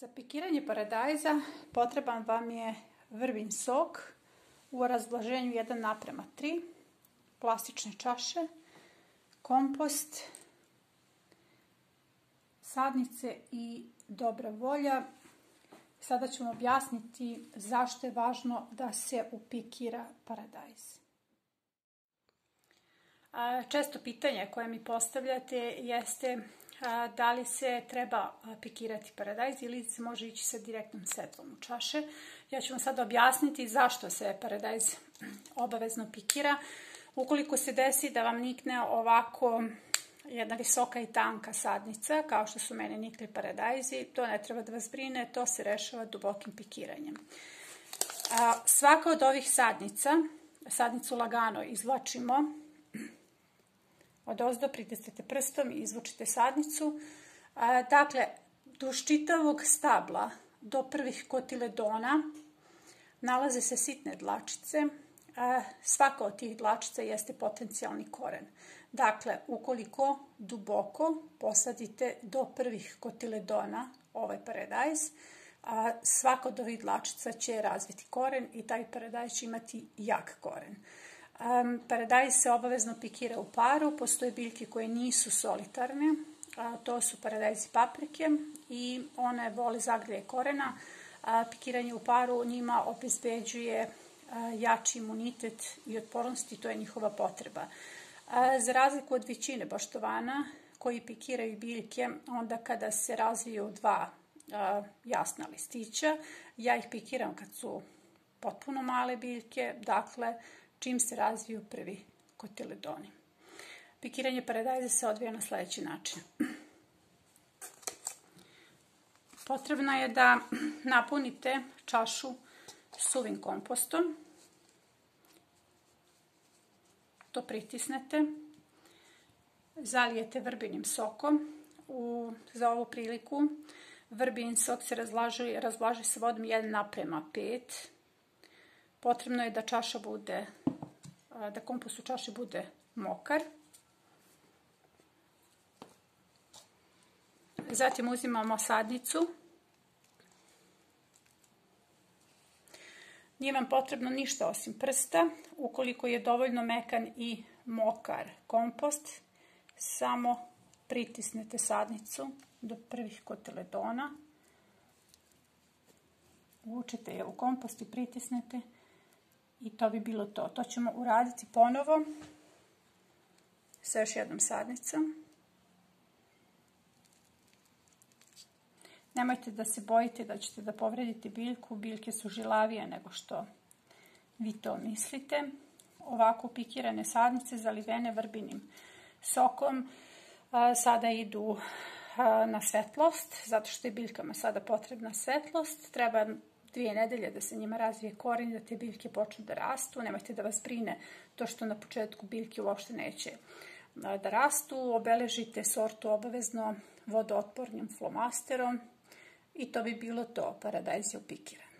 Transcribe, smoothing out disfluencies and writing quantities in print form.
Za pikiranje paradajza potreban vam je vrbin sok u razblaženju 1:3, plastične čaše, kompost, sadnice i dobra volja. Sada ću vam objasniti zašto je važno da se upikira paradajz. Često pitanje koje mi postavljate jeste da li se treba pikirati paradajz ili se može ići sa direktnom setlom u čaše. Ja ću vam sada objasniti zašto se paradajz obavezno pikira. Ukoliko se desi da vam nikne ovako jedna visoka i tanka sadnica, kao što su meni nikli paradajzi, to ne treba da vas brine, to se rešava dubokim pikiranjem. Svaka od ovih sadnicu lagano izvlačimo. Odozdo pritisnete prstom i izvučite sadnicu. Dakle, duž čitavog stabla do prvih kotiledona nalaze se sitne dlačice. Svaka od tih dlačica jeste potencijalni koren. Dakle, ukoliko duboko posadite do prvih kotiledona ovaj paradajz, svaka od ovih dlačica će razviti koren i taj paradajz će imati jak koren. Paradajz se obavezno pikira u paru, postoje biljke koje nisu solitarne, to su paradajzi paprike i one vole zagrlje korena. Pikiranje u paru njima obezbeđuje jači imunitet i otpornost i to je njihova potreba. Za razliku od većine baštovana koji pikiraju biljke onda kada se razviju dva jasna listića, ja ih pikiram kad su potpuno male biljke, dakle čim se razviju prvi kotiledoni. Pikiranje paradajza se odvija na sljedeći način. Potrebno je da napunite čašu suvim kompostom. To pritisnete. Zalijete vrbinim sokom. Za ovu priliku vrbin sok se razblaži sa vodom 1:5. Potrebno je da kompost u čaši bude mokar. Zatim uzimamo sadnicu. Nije vam potrebno ništa osim prsta. Ukoliko je dovoljno mekan i mokar kompost, samo pritisnete sadnicu do prvih kotiledona. Uvučete je u kompost i pritisnete. I to bi bilo to. To ćemo uraditi ponovo sa još jednom sadnicom. Nemojte da se bojite da ćete da povredite biljku. Biljke su žilavije nego što vi to mislite. Ovako pikirane sadnice zalivene vrbinim sokom sada idu na svetlost, zato što je biljkama sada potrebna svetlost. Treba 2 nedelje da se njima razvije koren, da te biljke počnu da rastu. Nemojte da vas brine to što na početku biljke uopšte neće da rastu. Obeležite sortu obavezno vodootpornim flomasterom i to bi bilo to. Paradajz je upikiran.